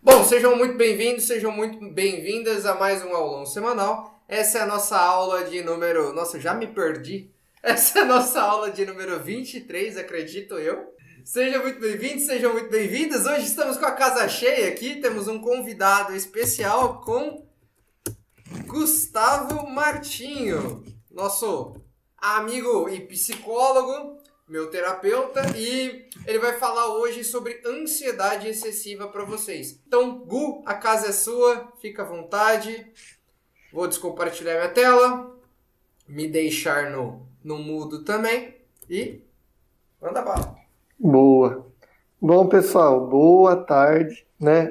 Bom, sejam muito bem-vindos, sejam muito bem-vindas a mais um aulão semanal. Essa é a nossa aula de número... Nossa, já me perdi. Essa é a nossa aula de número 23, acredito eu. Sejam muito bem-vindos, sejam muito bem-vindas. Hoje estamos com a casa cheia aqui, temos um convidado especial com Gustavo Martinho, nosso amigo e psicólogo, meu terapeuta, e ele vai falar hoje sobre ansiedade excessiva para vocês. Então, Gu, a casa é sua, fica à vontade. Vou descompartilhar minha tela, me deixar no mudo também e manda bala. Boa. Bom, pessoal, boa tarde, né?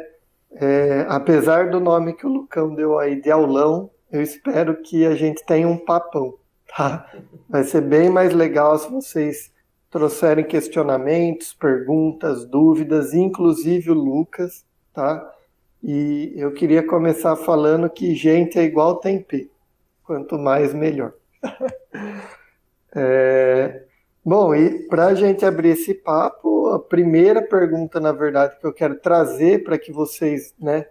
Apesar do nome que o Lucão deu aí de aulão, eu espero que a gente tenha um papão, tá? Vai ser bem mais legal se vocês trouxerem questionamentos, perguntas, dúvidas, inclusive o Lucas, tá? E eu queria começar falando que gente é igual tempero, quanto mais melhor. Bom, e para a gente abrir esse papo, a primeira pergunta, na verdade, que eu quero trazer para que vocês, né,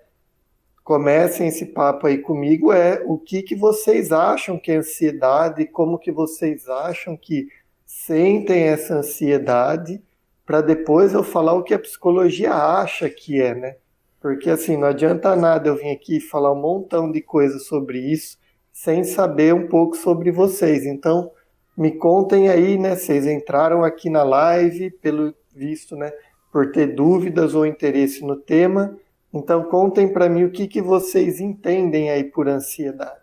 comecem esse papo aí comigo é o que que vocês acham que é ansiedade, como que vocês acham que sentem essa ansiedade, para depois eu falar o que a psicologia acha que é, né? Porque assim, não adianta nada eu vir aqui falar um montão de coisas sobre isso sem saber um pouco sobre vocês. Então, me contem aí, né? Vocês entraram aqui na live, pelo visto, né? Por ter dúvidas ou interesse no tema. Então, contem para mim o que que vocês entendem aí por ansiedade.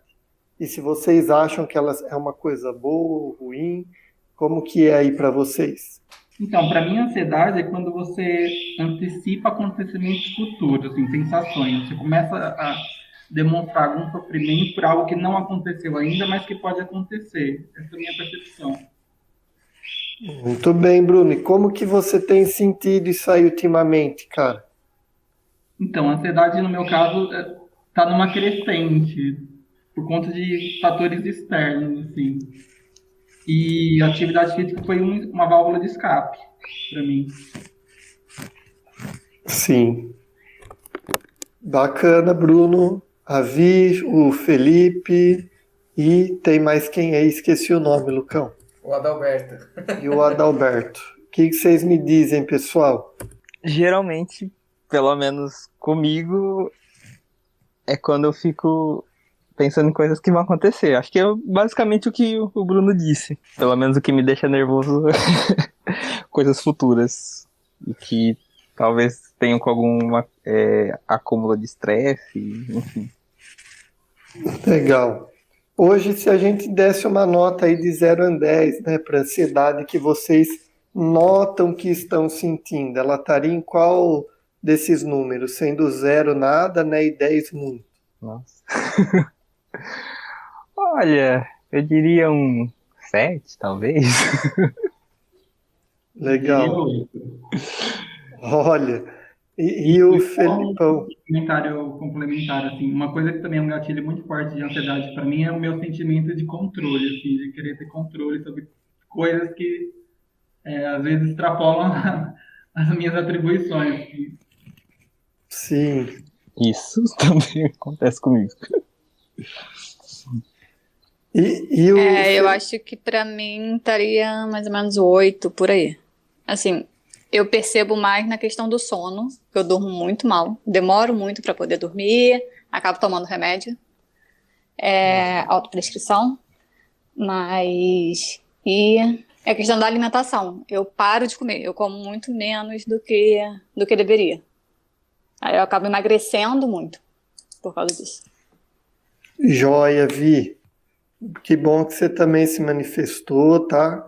E se vocês acham que ela é uma coisa boa ou ruim, como que é aí para vocês? Então, para mim, a ansiedade é quando você antecipa acontecimentos futuros, assim, sensações. Você começa a demonstrar algum sofrimento por algo que não aconteceu ainda, mas que pode acontecer. Essa é a minha percepção. Muito bem, Bruno. E como que você tem sentido isso aí ultimamente, cara? Então, a ansiedade, no meu caso, está numa crescente, por conta de fatores externos, assim. E a atividade física foi uma válvula de escape para mim. Sim. Bacana, Bruno. A Vi, o Felipe e tem mais quem aí? Esqueci o nome, Lucão. O Adalberto. E o Adalberto. O que que vocês me dizem, pessoal? Geralmente, pelo menos comigo, é quando eu fico pensando em coisas que vão acontecer. Acho que é basicamente o que o Bruno disse. Pelo menos o que me deixa nervoso, coisas futuras. E que talvez tenham com algum acúmulo de estresse, enfim. Legal. Hoje, se a gente desse uma nota aí de 0 a 10, né, para a ansiedade que vocês notam que estão sentindo, ela estaria em qual desses números? Sendo 0 nada, né, e 10 muito. Nossa. Olha, eu diria um 7, talvez. Legal. Eu, Olha, e, E e o só um Felipão? comentário complementar, assim, uma coisa que também é um gatilho muito forte de ansiedade para mim é o meu sentimento de controle, assim, de querer ter controle sobre coisas que às vezes extrapolam as minhas atribuições. Sim. Isso também acontece comigo. E o Eu acho que pra mim estaria mais ou menos 8 por aí. Assim, eu percebo mais na questão do sono, que eu durmo muito mal, demoro muito pra poder dormir, acabo tomando remédio, autoprescrição, mas e é questão da alimentação. Eu paro de comer, eu como muito menos do que deveria. Aí eu acabo emagrecendo muito por causa disso. Joia, Vi. Que bom que você também se manifestou, tá?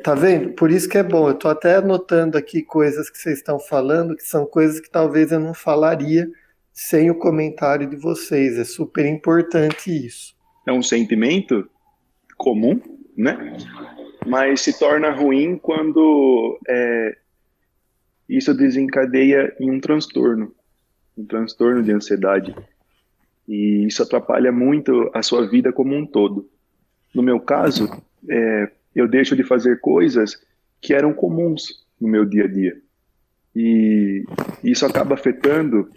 Tá vendo? Por isso que é bom. Eu tô até anotando aqui coisas que vocês estão falando, que são coisas que talvez eu não falaria sem o comentário de vocês. É super importante isso. É um sentimento comum, né? Mas se torna ruim quando isso desencadeia em um transtorno de ansiedade. E isso atrapalha muito a sua vida como um todo. No meu caso, eu deixo de fazer coisas que eram comuns no meu dia a dia. E isso acaba afetando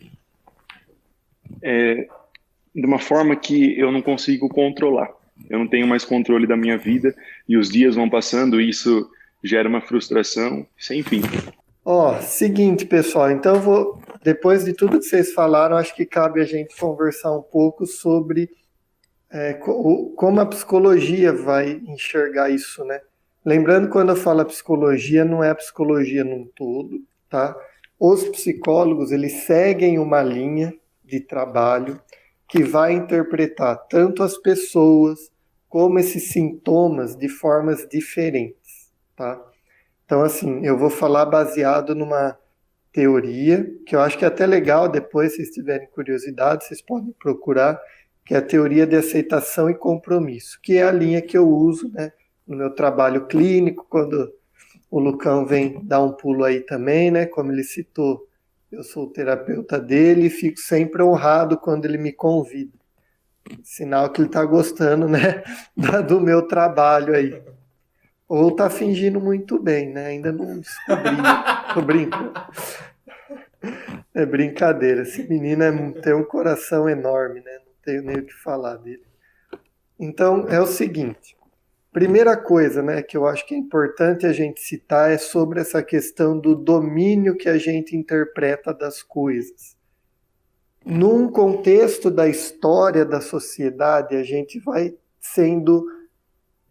de uma forma que eu não consigo controlar. Eu não tenho mais controle da minha vida e os dias vão passando e isso gera uma frustração sem fim. Ó, seguinte, pessoal, então depois de tudo que vocês falaram, acho que cabe a gente conversar um pouco sobre como a psicologia vai enxergar isso, né? Lembrando, quando eu falo psicologia, não é a psicologia num todo, tá? Os psicólogos, eles seguem uma linha de trabalho que vai interpretar tanto as pessoas como esses sintomas de formas diferentes, tá? Então, assim, eu vou falar baseado numa teoria, que eu acho que é até legal, depois, se vocês tiverem curiosidade, vocês podem procurar, que é a teoria de aceitação e compromisso, que é a linha que eu uso, né, no meu trabalho clínico, quando o Lucão vem dar um pulo aí também, né, como ele citou, eu sou o terapeuta dele e fico sempre honrado quando ele me convida. Sinal que ele está gostando, né, do meu trabalho aí. Ou tá fingindo muito bem, né? Ainda não descobri. Tô brincando. É brincadeira. Esse menino tem um coração enorme, né? Não tenho nem o que falar dele. Então, é o seguinte. Primeira coisa, né, que eu acho que é importante a gente citar é sobre essa questão do domínio que a gente interpreta das coisas. Num contexto da história da sociedade, a gente vai sendo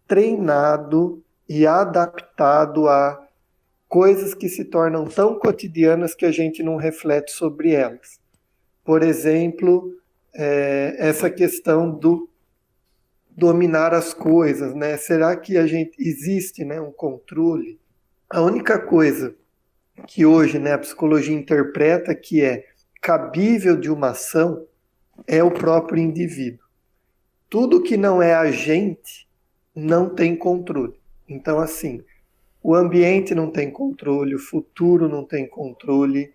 treinado e adaptado a coisas que se tornam tão cotidianas que a gente não reflete sobre elas. Por exemplo, essa questão do dominar as coisas, né? Será que existe, né, um controle? A única coisa que hoje, né, a psicologia interpreta que é cabível de uma ação é o próprio indivíduo. Tudo que não é agente não tem controle. Então, assim, o ambiente não tem controle, o futuro não tem controle,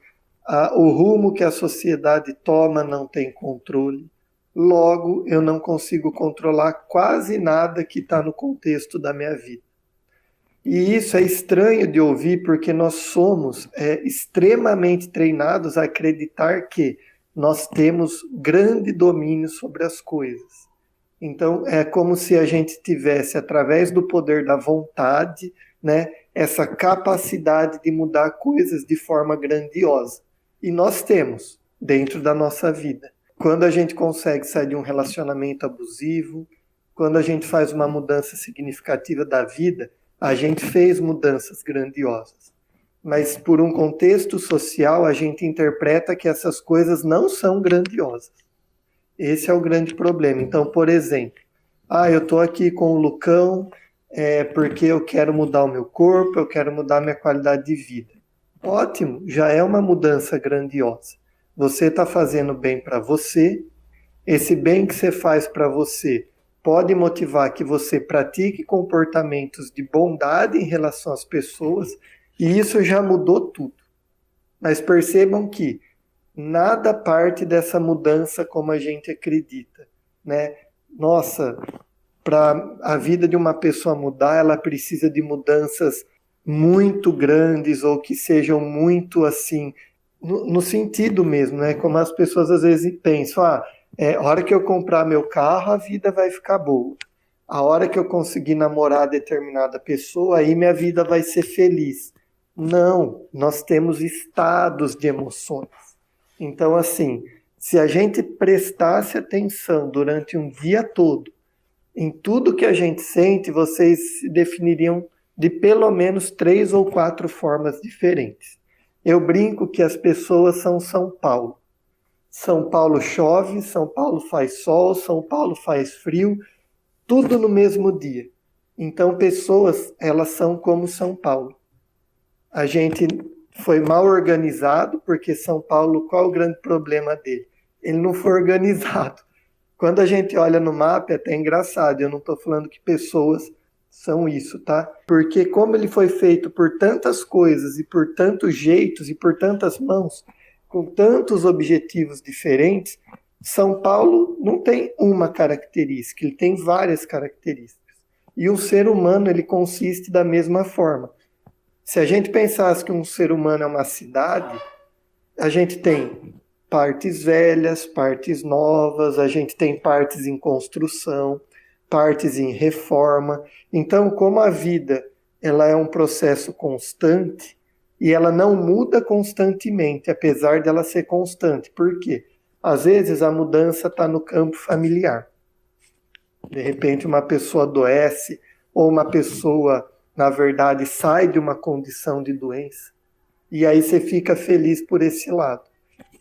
o rumo que a sociedade toma não tem controle. Logo, eu não consigo controlar quase nada que está no contexto da minha vida. E isso é estranho de ouvir porque nós somos extremamente treinados a acreditar que nós temos grande domínio sobre as coisas. Então, é como se a gente tivesse, através do poder da vontade, né, essa capacidade de mudar coisas de forma grandiosa. E nós temos, dentro da nossa vida. Quando a gente consegue sair de um relacionamento abusivo, quando a gente faz uma mudança significativa da vida, a gente fez mudanças grandiosas. Mas por um contexto social, a gente interpreta que essas coisas não são grandiosas. Esse é o grande problema. Então, por exemplo, eu estou aqui com o Lucão porque eu quero mudar o meu corpo, eu quero mudar a minha qualidade de vida. Ótimo, já é uma mudança grandiosa. Você está fazendo bem para você, esse bem que você faz para você pode motivar que você pratique comportamentos de bondade em relação às pessoas, e isso já mudou tudo. Mas percebam que nada parte dessa mudança como a gente acredita, né? Nossa, para a vida de uma pessoa mudar, ela precisa de mudanças muito grandes ou que sejam muito assim, no sentido mesmo, né? Como as pessoas às vezes pensam, a hora que eu comprar meu carro, a vida vai ficar boa. A hora que eu conseguir namorar determinada pessoa, aí minha vida vai ser feliz. Não, nós temos estados de emoções. Então, assim, se a gente prestasse atenção durante um dia todo em tudo que a gente sente, vocês se definiriam de pelo menos 3 ou 4 formas diferentes. Eu brinco que as pessoas são São Paulo. São Paulo chove, São Paulo faz sol, São Paulo faz frio, tudo no mesmo dia. Então, pessoas, elas são como São Paulo. A gente foi mal organizado, porque São Paulo, qual o grande problema dele? Ele não foi organizado. Quando a gente olha no mapa, é até engraçado, eu não estou falando que pessoas são isso, tá? Porque como ele foi feito por tantas coisas e por tantos jeitos e por tantas mãos, com tantos objetivos diferentes, São Paulo não tem uma característica, ele tem várias características. E o ser humano, ele consiste da mesma forma. Se a gente pensasse que um ser humano é uma cidade, a gente tem partes velhas, partes novas, a gente tem partes em construção, partes em reforma. Então, como a vida ela é um processo constante e ela não muda constantemente, apesar dela ser constante. Por quê? Às vezes a mudança está no campo familiar. De repente uma pessoa adoece ou uma pessoa, na verdade, sai de uma condição de doença. E aí você fica feliz por esse lado.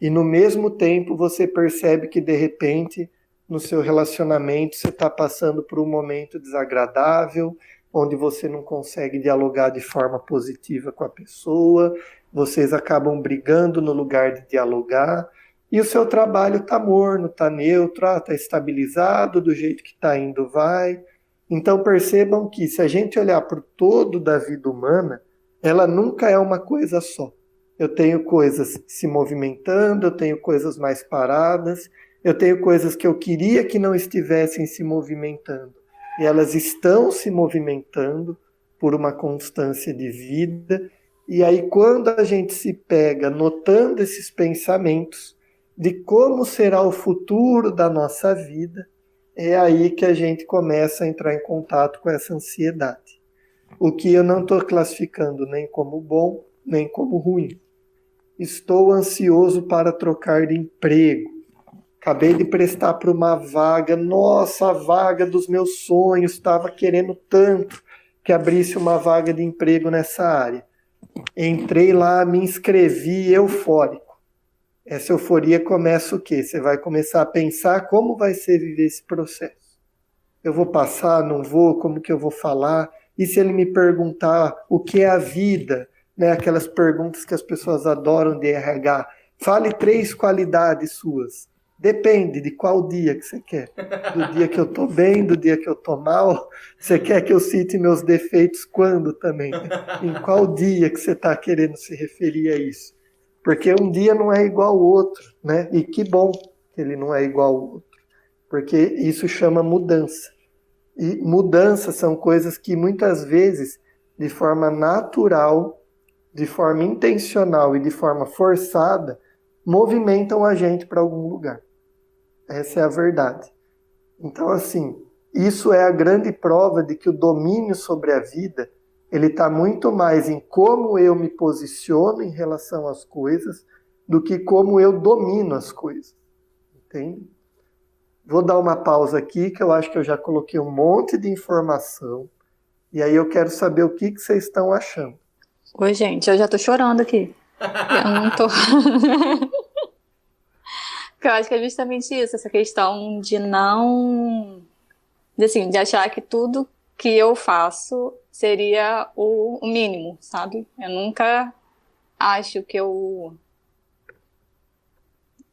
E no mesmo tempo você percebe que de repente no seu relacionamento você está passando por um momento desagradável, onde você não consegue dialogar de forma positiva com a pessoa, vocês acabam brigando no lugar de dialogar, e o seu trabalho está morno, está neutro, está estabilizado, do jeito que está indo vai. Então percebam que se a gente olhar para o todo da vida humana, ela nunca é uma coisa só. Eu tenho coisas se movimentando, eu tenho coisas mais paradas, eu tenho coisas que eu queria que não estivessem se movimentando. E elas estão se movimentando por uma constância de vida. E aí, quando a gente se pega notando esses pensamentos de como será o futuro da nossa vida, é aí que a gente começa a entrar em contato com essa ansiedade. O que eu não estou classificando nem como bom, nem como ruim. Estou ansioso para trocar de emprego. Acabei de prestar para uma vaga. Nossa, a vaga dos meus sonhos. Estava querendo tanto que abrisse uma vaga de emprego nessa área. Entrei lá, me inscrevi, eufórico. Essa euforia começa o quê? Você vai começar a pensar como vai ser viver esse processo. Eu vou passar, não vou, como que eu vou falar? E se ele me perguntar o que é a vida? Né? Aquelas perguntas que as pessoas adoram de RH. Fale 3 qualidades suas. Depende de qual dia que você quer. Do dia que eu tô bem, do dia que eu tô mal. Você quer que eu cite meus defeitos quando também? Em qual dia que você está querendo se referir a isso? Porque um dia não é igual ao outro, né? E que bom que ele não é igual ao outro. Porque isso chama mudança. E mudanças são coisas que muitas vezes, de forma natural, de forma intencional e de forma forçada, movimentam a gente para algum lugar. Essa é a verdade. Então, assim, isso é a grande prova de que o domínio sobre a vida, ele está muito mais em como eu me posiciono em relação às coisas do que como eu domino as coisas. Entende? Vou dar uma pausa aqui, que eu acho que eu já coloquei um monte de informação. E aí eu quero saber o que vocês estão achando. Oi, gente, eu já tô chorando aqui. Eu não tô... Porque eu acho que é justamente isso, essa questão de não... de achar que tudo que eu faço seria o mínimo, sabe? Eu nunca acho que eu...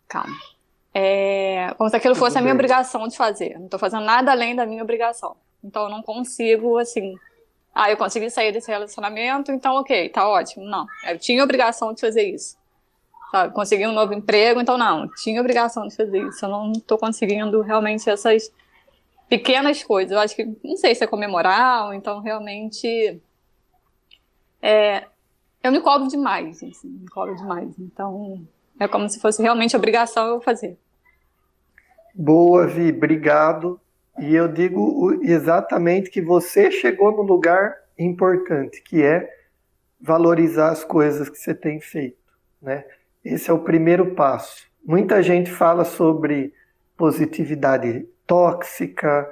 Calma. Como se aquilo fosse a minha obrigação de fazer. Eu não tô fazendo nada além da minha obrigação. Então eu não consigo, assim... eu consegui sair desse relacionamento, então ok, tá ótimo. Não, eu tinha obrigação de fazer isso. Sabe? Consegui um novo emprego, então não, tinha obrigação de fazer isso. Eu não tô conseguindo realmente essas pequenas coisas. Eu acho que, não sei se é comemorar, ou então realmente... eu me cobro demais, assim, me cobro demais. Então, é como se fosse realmente obrigação eu fazer. Boa, Vi, obrigado. E eu digo exatamente que você chegou no lugar importante, que é valorizar as coisas que você tem feito, né? Esse é o primeiro passo. Muita gente fala sobre positividade tóxica,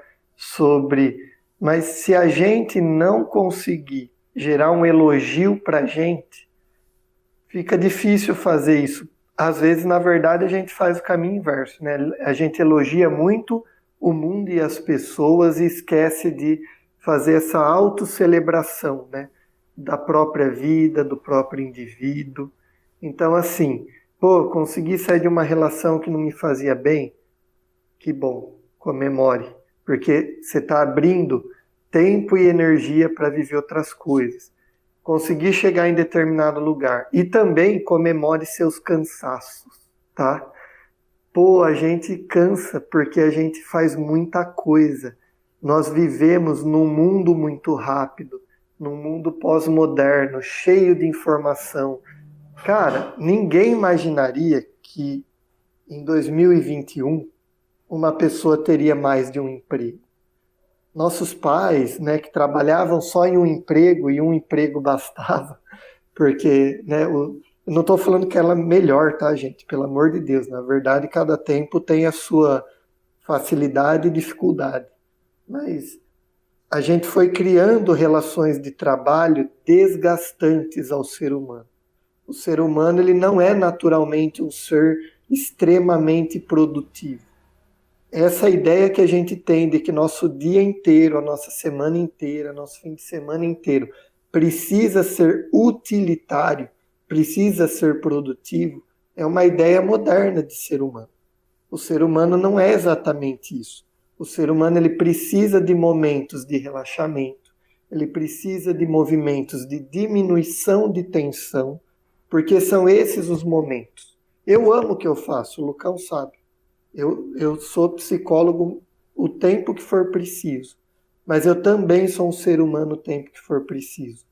mas se a gente não conseguir gerar um elogio para a gente, fica difícil fazer isso. Às vezes, na verdade, a gente faz o caminho inverso, né? A gente elogia muito o mundo e as pessoas e esquece de fazer essa autocelebração, né? Da própria vida, do próprio indivíduo. Então, assim, consegui sair de uma relação que não me fazia bem? Que bom, comemore, porque você está abrindo tempo e energia para viver outras coisas. Consegui chegar em determinado lugar. E também comemore seus cansaços, tá? A gente cansa porque a gente faz muita coisa. Nós vivemos num mundo muito rápido. num mundo pós-moderno, cheio de informação. Cara, ninguém imaginaria que em 2021 uma pessoa teria mais de um emprego. Nossos pais, né, que trabalhavam só em um emprego e um emprego bastava, porque, né, eu não estou falando que ela é melhor, tá, gente? Pelo amor de Deus, na verdade, cada tempo tem a sua facilidade e dificuldade. Mas a gente foi criando relações de trabalho desgastantes ao ser humano. O ser humano ele não é naturalmente um ser extremamente produtivo. Essa ideia que a gente tem de que nosso dia inteiro, a nossa semana inteira, nosso fim de semana inteiro precisa ser utilitário, precisa ser produtivo, é uma ideia moderna de ser humano. O ser humano não é exatamente isso. O ser humano ele precisa de momentos de relaxamento, ele precisa de movimentos de diminuição de tensão, porque são esses os momentos. Eu amo o que eu faço, o Lucão sabe. Eu sou psicólogo o tempo que for preciso, mas eu também sou um ser humano o tempo que for preciso.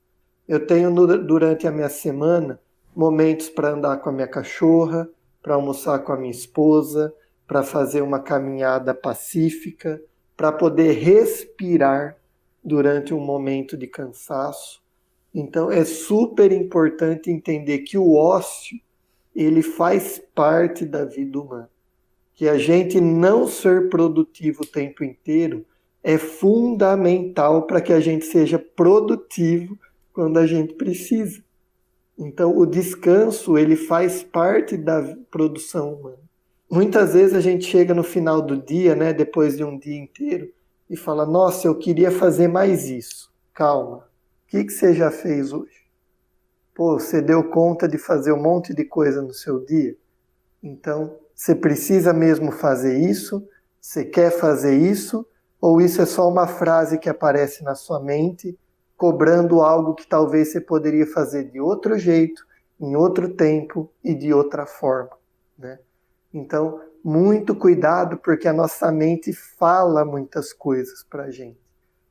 Eu tenho durante a minha semana momentos para andar com a minha cachorra, para almoçar com a minha esposa, para fazer uma caminhada pacífica, para poder respirar durante um momento de cansaço. Então é super importante entender que o ócio ele faz parte da vida humana. Que a gente não ser produtivo o tempo inteiro é fundamental para que a gente seja produtivo quando a gente precisa. Então, o descanso, ele faz parte da produção humana. Muitas vezes a gente chega no final do dia, né, depois de um dia inteiro, e fala, nossa, eu queria fazer mais isso. Calma, o que você já fez hoje? Pô, você deu conta de fazer um monte de coisa no seu dia? Então, você precisa mesmo fazer isso? Você quer fazer isso? Ou isso é só uma frase que aparece na sua mente, cobrando algo que talvez você poderia fazer de outro jeito, em outro tempo e de outra forma, né? Então, muito cuidado, porque a nossa mente fala muitas coisas para a gente.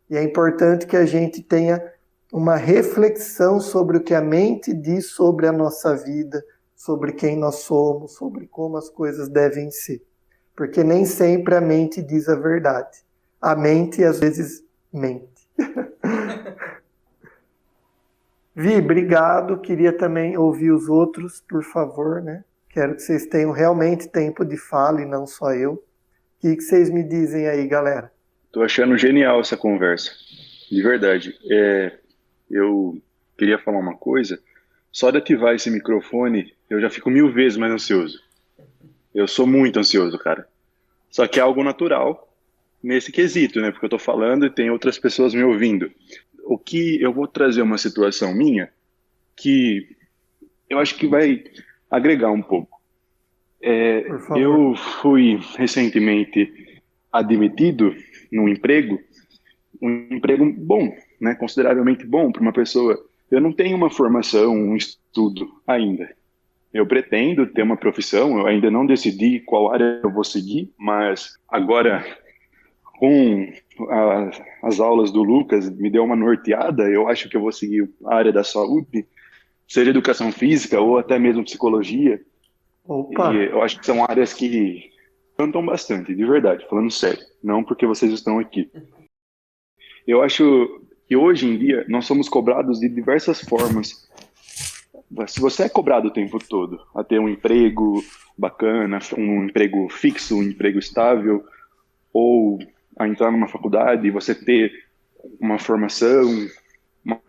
E é importante que a gente tenha uma reflexão sobre o que a mente diz sobre a nossa vida, sobre quem nós somos, sobre como as coisas devem ser. Porque nem sempre a mente diz a verdade. A mente, às vezes, mente. Vi, obrigado. Queria também ouvir os outros, por favor, né? Quero que vocês tenham realmente tempo de fala e não só eu. O que vocês me dizem aí, galera? Tô achando genial essa conversa. De verdade. Eu queria falar uma coisa. Só de ativar esse microfone, eu já fico 1000 vezes mais ansioso. Eu sou muito ansioso, cara. Só que é algo natural nesse quesito, né? Porque eu tô falando e tem outras pessoas me ouvindo. O que eu vou trazer uma situação minha que eu acho que vai agregar um pouco. Por favor. Eu fui recentemente admitido num emprego, um emprego bom, né? Consideravelmente bom para uma pessoa. Eu não tenho uma formação, um estudo ainda. Eu pretendo ter uma profissão, eu ainda não decidi qual área eu vou seguir, mas agora, com as aulas do Lucas, me deu uma norteada, eu acho que eu vou seguir a área da saúde, seja educação física ou até mesmo psicologia. Opa! E eu acho que são áreas que cantam bastante, de verdade, falando sério, não porque vocês estão aqui. Eu acho que hoje em dia nós somos cobrados de diversas formas. Se você é cobrado o tempo todo a ter um emprego bacana, um emprego fixo, um emprego estável, ou a entrar numa faculdade e você ter uma formação, uma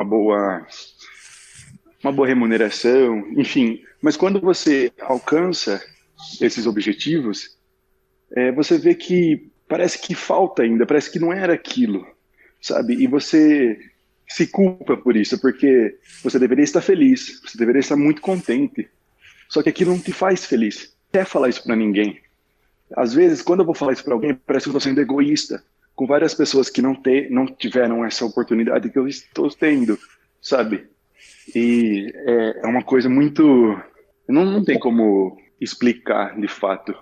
boa remuneração, enfim. Mas quando você alcança esses objetivos, você vê que parece que falta ainda, parece que não era aquilo, sabe? E você se culpa por isso, porque você deveria estar feliz, você deveria estar muito contente, só que aquilo não te faz feliz. Não quer falar isso para ninguém. Às vezes, quando eu vou falar isso para alguém, parece que eu estou sendo egoísta, com várias pessoas que não tiveram essa oportunidade que eu estou tendo, sabe? E é uma coisa muito... Não tem como explicar, de fato,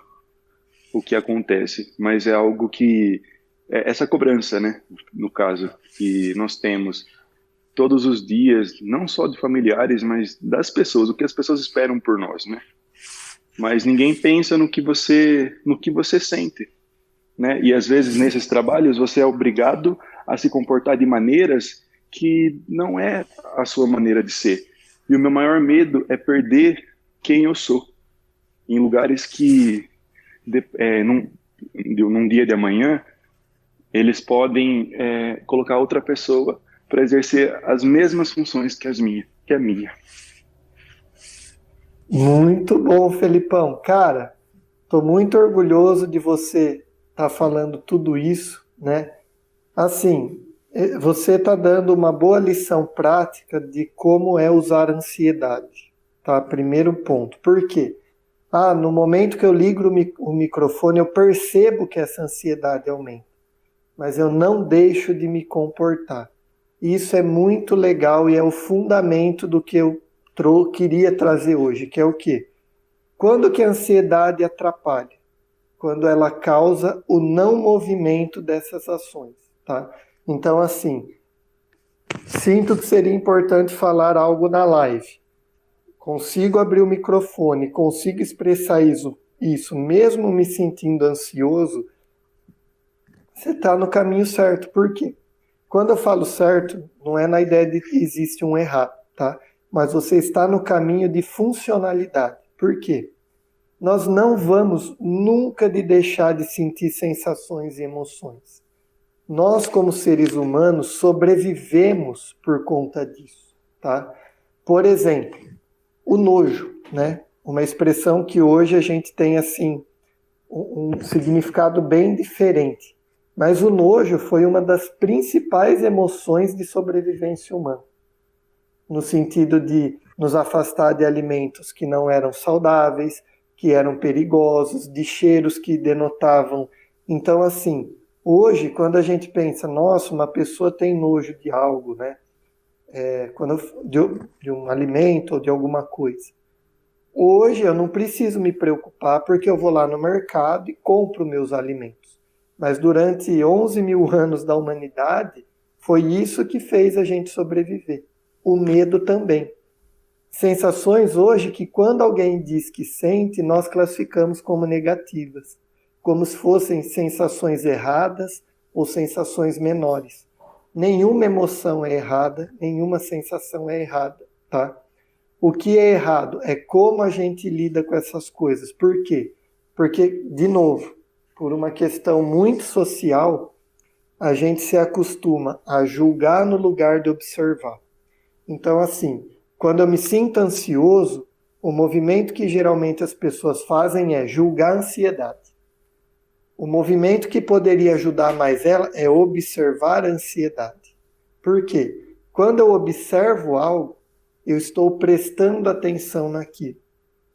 o que acontece, mas é algo que... essa cobrança, né, no caso, que nós temos todos os dias, não só de familiares, mas das pessoas, o que as pessoas esperam por nós, né? Mas ninguém pensa no que você sente, né? E às vezes nesses trabalhos você é obrigado a se comportar de maneiras que não é a sua maneira de ser. E o meu maior medo é perder quem eu sou em lugares que num dia de amanhã eles podem colocar outra pessoa para exercer as mesmas funções que a minha. Muito bom, Felipão. Cara, tô muito orgulhoso de você estar falando tudo isso, né? Assim, você está dando uma boa lição prática de como é usar a ansiedade, tá? Primeiro ponto. Por quê? No momento que eu ligo o microfone, eu percebo que essa ansiedade aumenta, mas eu não deixo de me comportar. Isso é muito legal e é o fundamento do que eu queria trazer hoje, que é o quê? Quando que a ansiedade atrapalha? Quando ela causa o não movimento dessas ações, tá? Então, assim, sinto que seria importante falar algo na live. Consigo abrir o microfone, consigo expressar isso mesmo me sentindo ansioso, você está no caminho certo. Por quê? Quando eu falo certo, não é na ideia de que existe um errado, tá? Mas você está no caminho de funcionalidade. Por quê? Nós não vamos nunca deixar de sentir sensações e emoções. Nós, como seres humanos, sobrevivemos por conta disso, tá? Por exemplo, o nojo, né? Uma expressão que hoje a gente tem, assim, um significado bem diferente. Mas o nojo foi uma das principais emoções de sobrevivência humana, no sentido de nos afastar de alimentos que não eram saudáveis, que eram perigosos, de cheiros que denotavam. Então, assim, hoje, quando a gente pensa, nossa, uma pessoa tem nojo de algo, né? De um alimento ou de alguma coisa. Hoje eu não preciso me preocupar porque eu vou lá no mercado e compro meus alimentos. Mas durante 11 mil anos da humanidade, foi isso que fez a gente sobreviver. O medo também. Sensações hoje que quando alguém diz que sente, nós classificamos como negativas, como se fossem sensações erradas ou sensações menores. Nenhuma emoção é errada, nenhuma sensação é errada, tá? O que é errado é como a gente lida com essas coisas. Por quê? Porque, de novo, por uma questão muito social, a gente se acostuma a julgar no lugar de observar. Então, assim, quando eu me sinto ansioso, o movimento que geralmente as pessoas fazem é julgar a ansiedade. O movimento que poderia ajudar mais ela é observar a ansiedade. Por quê? Quando eu observo algo, eu estou prestando atenção naquilo.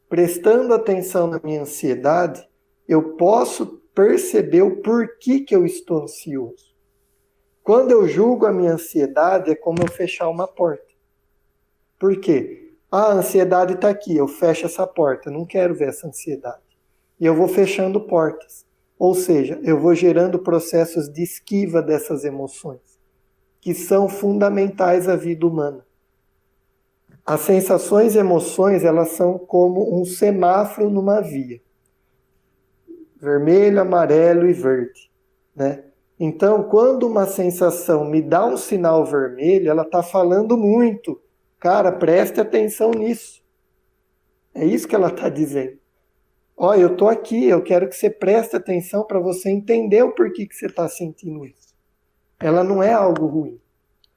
Prestando atenção na minha ansiedade, eu posso perceber o porquê que eu estou ansioso. Quando eu julgo a minha ansiedade, é como eu fechar uma porta. Por quê? A ansiedade está aqui, eu fecho essa porta, não quero ver essa ansiedade. E eu vou fechando portas. Ou seja, eu vou gerando processos de esquiva dessas emoções, que são fundamentais à vida humana. As sensações e emoções, elas são como um semáforo numa via. Vermelho, amarelo e verde, né? Então, quando uma sensação me dá um sinal vermelho, ela está falando muito. Cara, preste atenção nisso. É isso que ela está dizendo. Olha, eu estou aqui, eu quero que você preste atenção para você entender o porquê que você está sentindo isso. Ela não é algo ruim.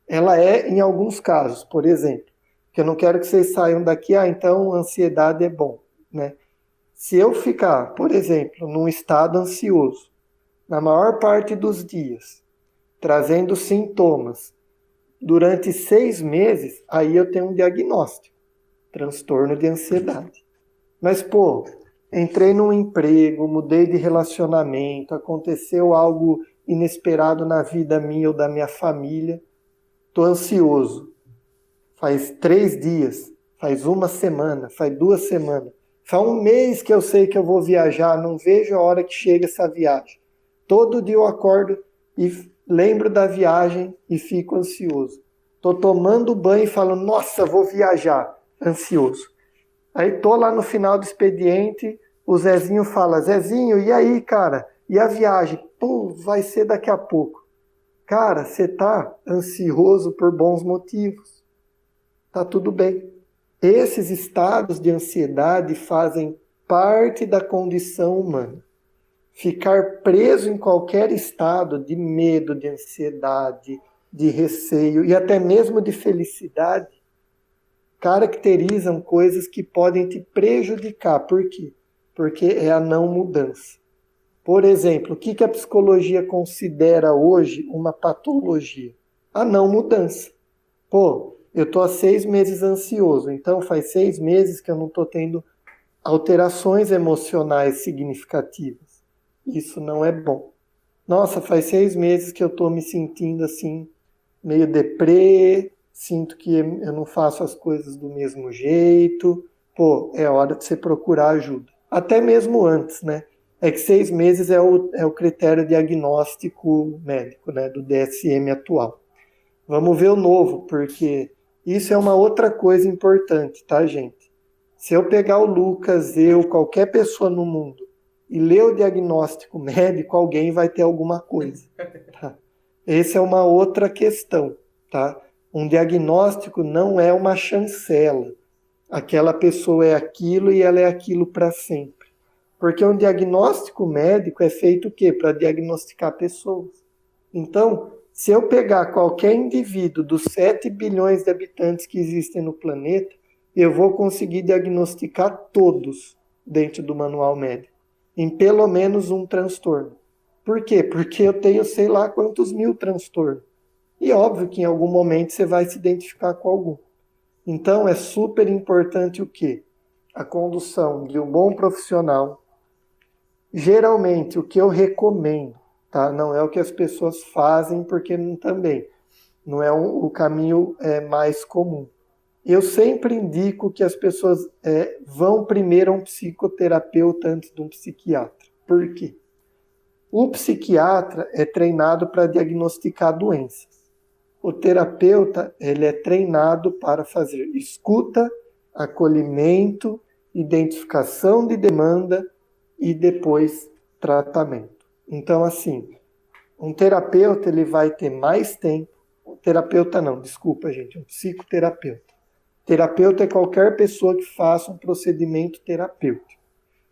Ela é em alguns casos, por exemplo, que eu não quero que vocês saiam daqui, então ansiedade é bom, né? Se eu ficar, por exemplo, num estado ansioso, na maior parte dos dias, trazendo sintomas, durante 6 meses, aí eu tenho um diagnóstico, transtorno de ansiedade. Mas, pô, entrei num emprego, mudei de relacionamento, aconteceu algo inesperado na vida minha ou da minha família, estou ansioso. Faz 3 dias, faz 1 semana, faz 2 semanas, faz 1 mês que eu sei que eu vou viajar, não vejo a hora que chega essa viagem. Todo dia eu acordo e lembro da viagem e fico ansioso. Tô tomando banho e falo, nossa, vou viajar, ansioso. Aí tô lá no final do expediente, o Zezinho fala, Zezinho, e aí, cara? E a viagem? Pô, vai ser daqui a pouco. Cara, você tá ansioso por bons motivos. Tá tudo bem. Esses estados de ansiedade fazem parte da condição humana. Ficar preso em qualquer estado de medo, de ansiedade, de receio e até mesmo de felicidade caracterizam coisas que podem te prejudicar. Por quê? Porque é a não mudança. Por exemplo, o que a psicologia considera hoje uma patologia? A não mudança. Pô, eu estou há 6 meses ansioso, então faz 6 meses que eu não estou tendo alterações emocionais significativas. Isso não é bom. Nossa, faz 6 meses que eu estou me sentindo assim, meio deprê, sinto que eu não faço as coisas do mesmo jeito. Pô, é hora de você procurar ajuda. Até mesmo antes, né? É que 6 meses é o critério diagnóstico médico, né? Do DSM atual. Vamos ver o novo, porque isso é uma outra coisa importante, tá, gente? Se eu pegar o Lucas, qualquer pessoa no mundo, e ler o diagnóstico médico, alguém vai ter alguma coisa. Tá? Essa é uma outra questão, tá? Um diagnóstico não é uma chancela. Aquela pessoa é aquilo e ela é aquilo para sempre. Porque um diagnóstico médico é feito o quê? Para diagnosticar pessoas. Então, se eu pegar qualquer indivíduo dos 7 bilhões de habitantes que existem no planeta, eu vou conseguir diagnosticar todos dentro do manual médico, em pelo menos um transtorno. Por quê? Porque eu tenho sei lá quantos mil transtornos. E óbvio que em algum momento você vai se identificar com algum. Então é super importante o quê? A condução de um bom profissional. Geralmente o que eu recomendo, tá? Não é o que as pessoas fazem, porque também não é o caminho mais comum. Eu sempre indico que as pessoas vão primeiro a um psicoterapeuta antes de um psiquiatra. Por quê? O psiquiatra é treinado para diagnosticar doenças. O terapeuta, ele é treinado para fazer escuta, acolhimento, identificação de demanda e depois tratamento. Então, assim, um terapeuta, ele vai ter mais tempo. Terapeuta não, desculpa, gente, um psicoterapeuta. Terapeuta é qualquer pessoa que faça um procedimento terapêutico.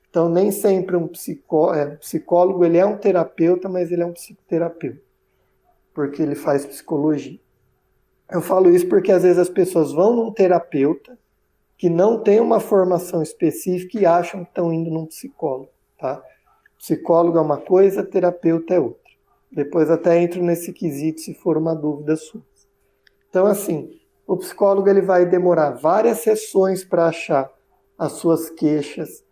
Então, nem sempre um psicólogo, ele é um terapeuta, mas ele é um psicoterapeuta, porque ele faz psicologia. Eu falo isso porque às vezes as pessoas vão num terapeuta que não tem uma formação específica e acham que estão indo num psicólogo, tá? Psicólogo é uma coisa, terapeuta é outra. Depois até entro nesse quesito se for uma dúvida sua. Então, assim, o psicólogo ele vai demorar várias sessões para achar as suas queixas,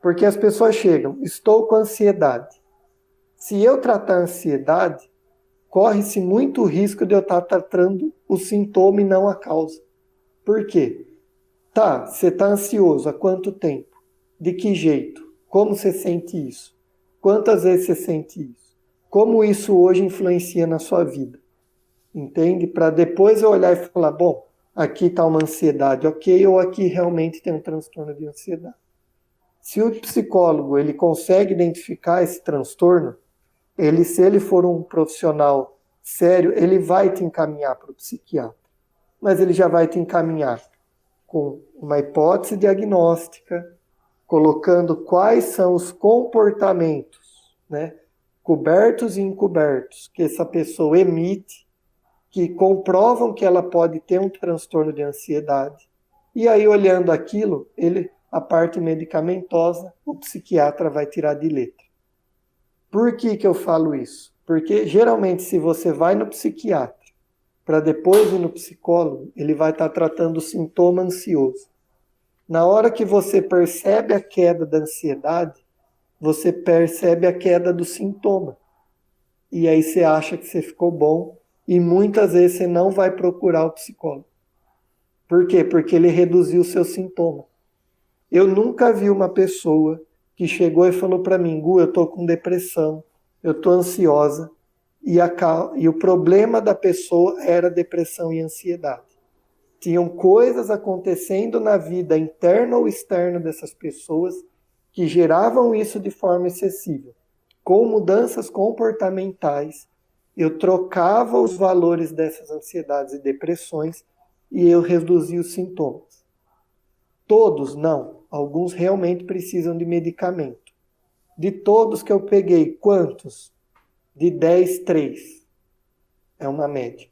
porque as pessoas chegam, estou com ansiedade. Se eu tratar a ansiedade, corre-se muito risco de eu estar tratando o sintoma e não a causa. Por quê? Tá, você está ansioso há quanto tempo? De que jeito? Como você sente isso? Quantas vezes você sente isso? Como isso hoje influencia na sua vida? Entende? Para depois eu olhar e falar, bom, aqui está uma ansiedade, ok, ou aqui realmente tem um transtorno de ansiedade. Se o psicólogo ele consegue identificar esse transtorno, se ele for um profissional sério, ele vai te encaminhar para o psiquiatra. Mas ele já vai te encaminhar com uma hipótese diagnóstica, colocando quais são os comportamentos, né, cobertos e encobertos, que essa pessoa emite, que comprovam que ela pode ter um transtorno de ansiedade. E aí, olhando aquilo, a parte medicamentosa, o psiquiatra vai tirar de letra. Por que eu falo isso? Porque, geralmente, se você vai no psiquiatra, para depois ir no psicólogo, ele vai estar tratando o sintoma ansioso. Na hora que você percebe a queda da ansiedade, você percebe a queda do sintoma. E aí você acha que você ficou bom e muitas vezes você não vai procurar o psicólogo. Por quê? Porque ele reduziu o seu sintoma. Eu nunca vi uma pessoa que chegou e falou para mim, Gu, eu estou com depressão, eu estou ansiosa, e o problema da pessoa era depressão e ansiedade. Tinham coisas acontecendo na vida interna ou externa dessas pessoas que geravam isso de forma excessiva. Com mudanças comportamentais, eu trocava os valores dessas ansiedades e depressões e eu reduzia os sintomas. Todos não. Alguns realmente precisam de medicamento. De todos que eu peguei, quantos? De 10, 3. É uma média.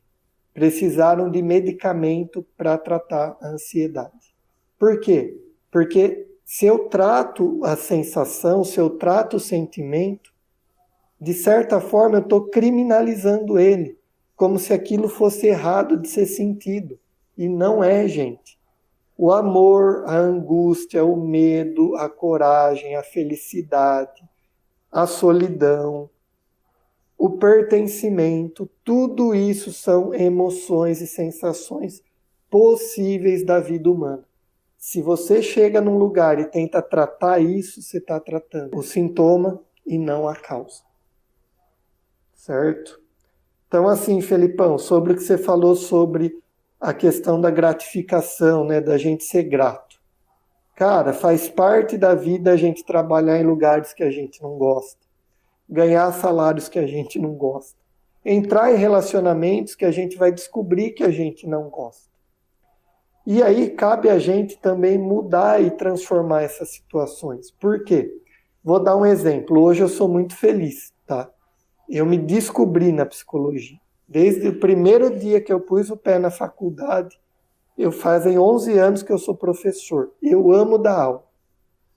Precisaram de medicamento para tratar a ansiedade. Por quê? Porque se eu trato a sensação, se eu trato o sentimento, de certa forma eu estou criminalizando ele, como se aquilo fosse errado de ser sentido. E não é, gente. O amor, a angústia, o medo, a coragem, a felicidade, a solidão, o pertencimento, tudo isso são emoções e sensações possíveis da vida humana. Se você chega num lugar e tenta tratar isso, você está tratando o sintoma e não a causa. Certo? Então, assim, Felipão, sobre o que você falou sobre a questão da gratificação, né, da gente ser grato. Cara, faz parte da vida a gente trabalhar em lugares que a gente não gosta, ganhar salários que a gente não gosta, entrar em relacionamentos que a gente vai descobrir que a gente não gosta. E aí cabe a gente também mudar e transformar essas situações. Por quê? Vou dar um exemplo. Hoje eu sou muito feliz, tá? Eu me descobri na psicologia. Desde o primeiro dia que eu pus o pé na faculdade, fazem 11 anos que eu sou professor. Eu amo dar aula.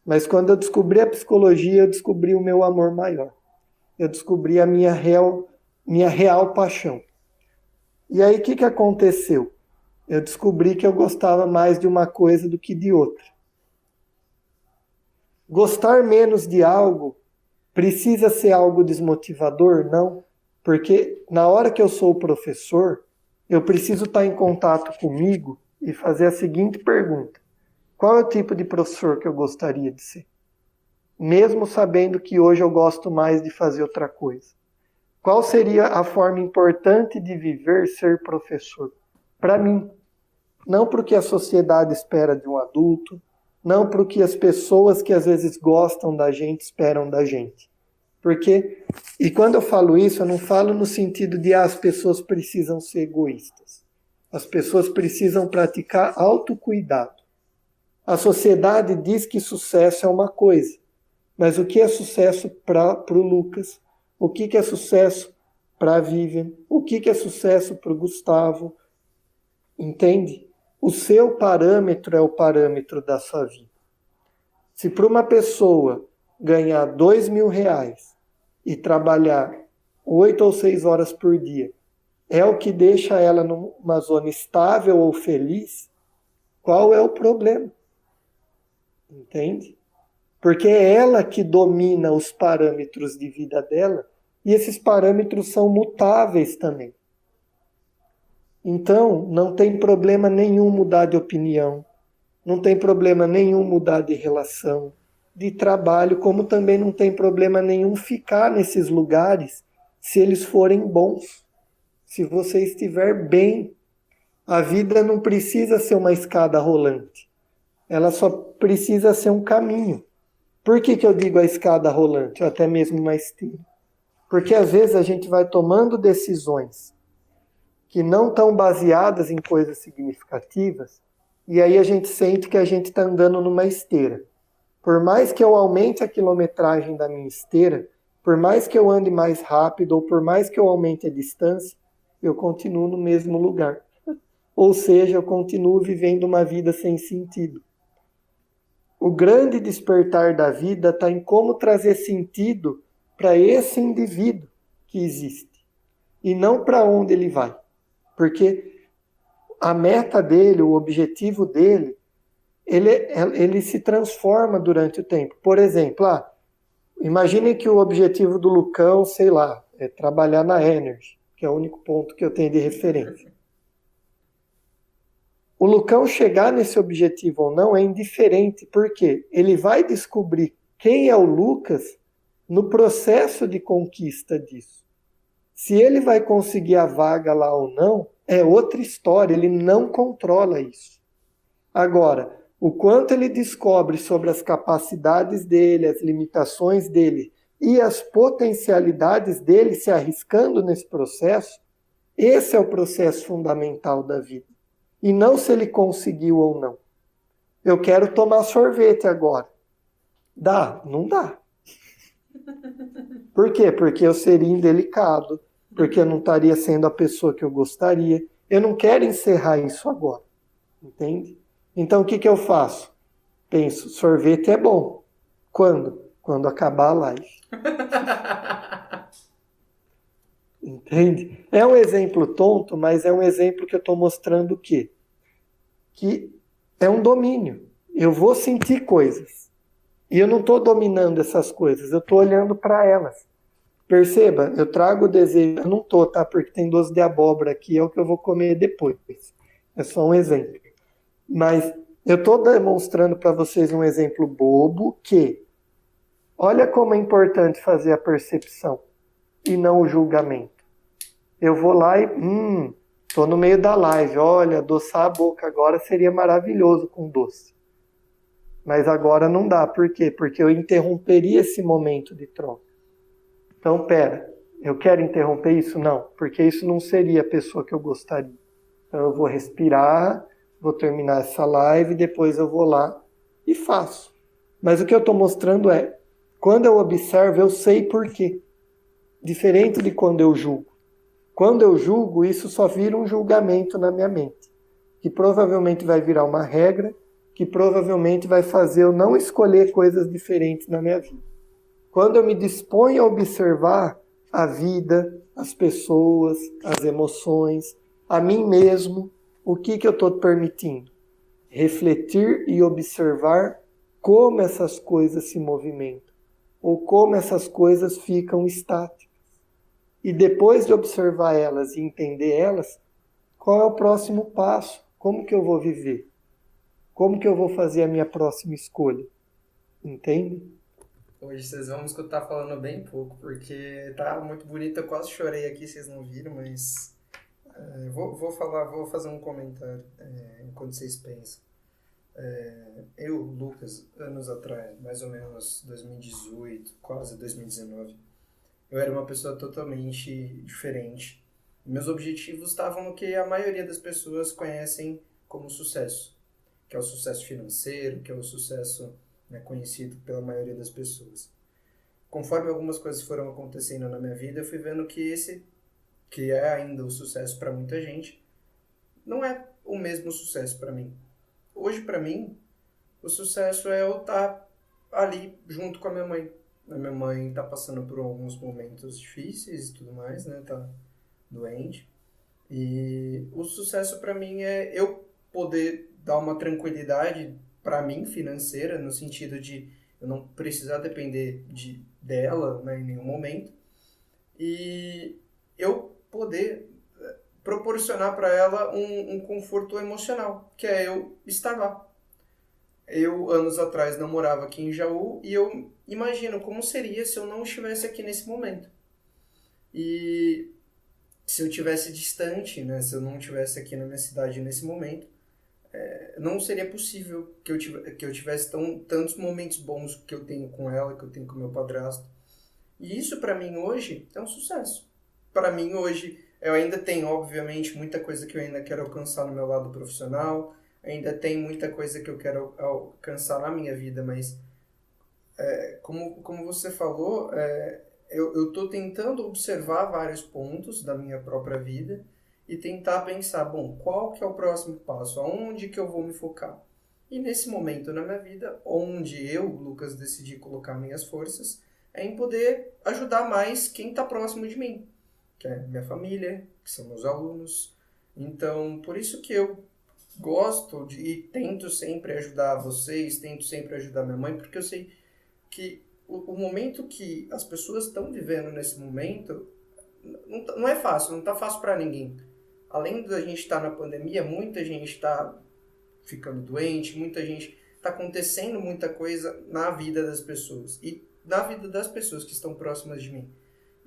Mas quando eu descobri a psicologia, eu descobri o meu amor maior. Eu descobri a minha real paixão. E aí o que aconteceu? Eu descobri que eu gostava mais de uma coisa do que de outra. Gostar menos de algo precisa ser algo desmotivador? Não. Porque na hora que eu sou o professor, eu preciso estar em contato comigo e fazer a seguinte pergunta. Qual é o tipo de professor que eu gostaria de ser? Mesmo sabendo que hoje eu gosto mais de fazer outra coisa. Qual seria a forma importante de viver ser professor? Para mim. Não para o que a sociedade espera de um adulto, não para o que as pessoas que às vezes gostam da gente esperam da gente. Porque, e quando eu falo isso, eu não falo no sentido de as pessoas precisam ser egoístas. As pessoas precisam praticar autocuidado. A sociedade diz que sucesso é uma coisa, mas o que é sucesso para o Lucas? O que é sucesso para a Vivian? O que é sucesso para o Gustavo? Entende? O seu parâmetro é o parâmetro da sua vida. Se para uma pessoa ganhar R$2.000 e trabalhar 8 ou 6 horas por dia é o que deixa ela numa zona estável ou feliz, qual é o problema? Entende? Porque é ela que domina os parâmetros de vida dela e esses parâmetros são mutáveis também. Então, não tem problema nenhum mudar de opinião, não tem problema nenhum mudar de relação, de trabalho, como também não tem problema nenhum ficar nesses lugares se eles forem bons, se você estiver bem. A vida não precisa ser uma escada rolante, ela só precisa ser um caminho. Por que eu digo a escada rolante, ou até mesmo uma esteira? Porque às vezes a gente vai tomando decisões que não estão baseadas em coisas significativas, e aí a gente sente que a gente está andando numa esteira. Por mais que eu aumente a quilometragem da minha esteira, por mais que eu ande mais rápido, ou por mais que eu aumente a distância, eu continuo no mesmo lugar. Ou seja, eu continuo vivendo uma vida sem sentido. O grande despertar da vida está em como trazer sentido para esse indivíduo que existe, e não para onde ele vai. Porque a meta dele, o objetivo dele, ele se transforma durante o tempo. Por exemplo, imaginem que o objetivo do Lucão, sei lá, é trabalhar na Energy, que é o único ponto que eu tenho de referência. O Lucão chegar nesse objetivo ou não é indiferente, porque ele vai descobrir quem é o Lucas no processo de conquista disso. Se ele vai conseguir a vaga lá ou não, é outra história, ele não controla isso. Agora, o quanto ele descobre sobre as capacidades dele, as limitações dele e as potencialidades dele se arriscando nesse processo, esse é o processo fundamental da vida. E não se ele conseguiu ou não. Eu quero tomar sorvete agora. Dá? Não dá. Por quê? Porque eu seria indelicado, porque eu não estaria sendo a pessoa que eu gostaria. Eu não quero encerrar isso agora. Entende? Então o que eu faço? Penso, sorvete é bom. Quando? Quando acabar a live. Entende? É um exemplo tonto, mas é um exemplo que eu estou mostrando o quê? Que é um domínio. Eu vou sentir coisas. E eu não estou dominando essas coisas, eu estou olhando para elas. Perceba, eu trago o desejo, eu não estou, tá? Porque tem doce de abóbora aqui, é o que eu vou comer depois. É só um exemplo. Mas eu estou demonstrando para vocês um exemplo bobo que, olha como é importante fazer a percepção e não o julgamento. Eu vou lá e, estou no meio da live, olha, adoçar a boca agora seria maravilhoso com doce. Mas agora não dá, por quê? Porque eu interromperia esse momento de troca. Então, pera, eu quero interromper isso? Não, porque isso não seria a pessoa que eu gostaria. Então eu vou respirar, vou terminar essa live, depois eu vou lá e faço. Mas o que eu estou mostrando é, quando eu observo, eu sei por quê. Diferente de quando eu julgo. Quando eu julgo, isso só vira um julgamento na minha mente, que provavelmente vai virar uma regra, que provavelmente vai fazer eu não escolher coisas diferentes na minha vida. Quando eu me disponho a observar a vida, as pessoas, as emoções, a mim mesmo, o que eu estou permitindo? Refletir e observar como essas coisas se movimentam, ou como essas coisas ficam estáticas. E depois de observar elas e entender elas, qual é o próximo passo? Como que eu vou viver? Como que eu vou fazer a minha próxima escolha? Entende? Hoje vocês vão me escutar falando bem pouco, porque tá muito bonito. Eu quase chorei aqui, vocês não viram, mas vou fazer um comentário enquanto vocês pensam. Eu, Lucas, anos atrás, mais ou menos 2018, quase 2019, eu era uma pessoa totalmente diferente. Meus objetivos estavam no que a maioria das pessoas conhecem como sucesso, que é o sucesso financeiro, que é o sucesso, né, conhecido pela maioria das pessoas. Conforme algumas coisas foram acontecendo na minha vida, eu fui vendo que esse, que é ainda o sucesso para muita gente, não é o mesmo sucesso para mim. Hoje, para mim, o sucesso é eu estar ali junto com a minha mãe. A minha mãe está passando por alguns momentos difíceis e tudo mais, né? Tá doente. E o sucesso para mim é eu poder dar uma tranquilidade para mim financeira, no sentido de eu não precisar depender dela, né, em nenhum momento, e eu poder proporcionar para ela um conforto emocional, que é eu estar lá. Eu, anos atrás, não morava aqui em Jaú, e eu imagino como seria se eu não estivesse aqui nesse momento. E se eu estivesse distante, né, se eu não estivesse aqui na minha cidade nesse momento, não seria possível que eu tivesse tantos momentos bons que eu tenho com ela, que eu tenho com meu padrasto. E isso, para mim, hoje, é um sucesso. Para mim, hoje, eu ainda tenho, obviamente, muita coisa que eu ainda quero alcançar no meu lado profissional, ainda tem muita coisa que eu quero alcançar na minha vida, mas, como você falou, eu estou tentando observar vários pontos da minha própria vida e tentar pensar, bom, qual que é o próximo passo? Aonde que eu vou me focar? E nesse momento na minha vida, onde eu, Lucas, decidi colocar minhas forças, é em poder ajudar mais quem está próximo de mim, que é minha família, que são meus alunos. Então, por isso que eu gosto e tento sempre ajudar vocês, tento sempre ajudar minha mãe, porque eu sei que o momento que as pessoas estão vivendo nesse momento não é fácil, não está fácil para ninguém. Além da gente estar na pandemia, muita gente está ficando doente, muita gente está acontecendo muita coisa na vida das pessoas e na vida das pessoas que estão próximas de mim.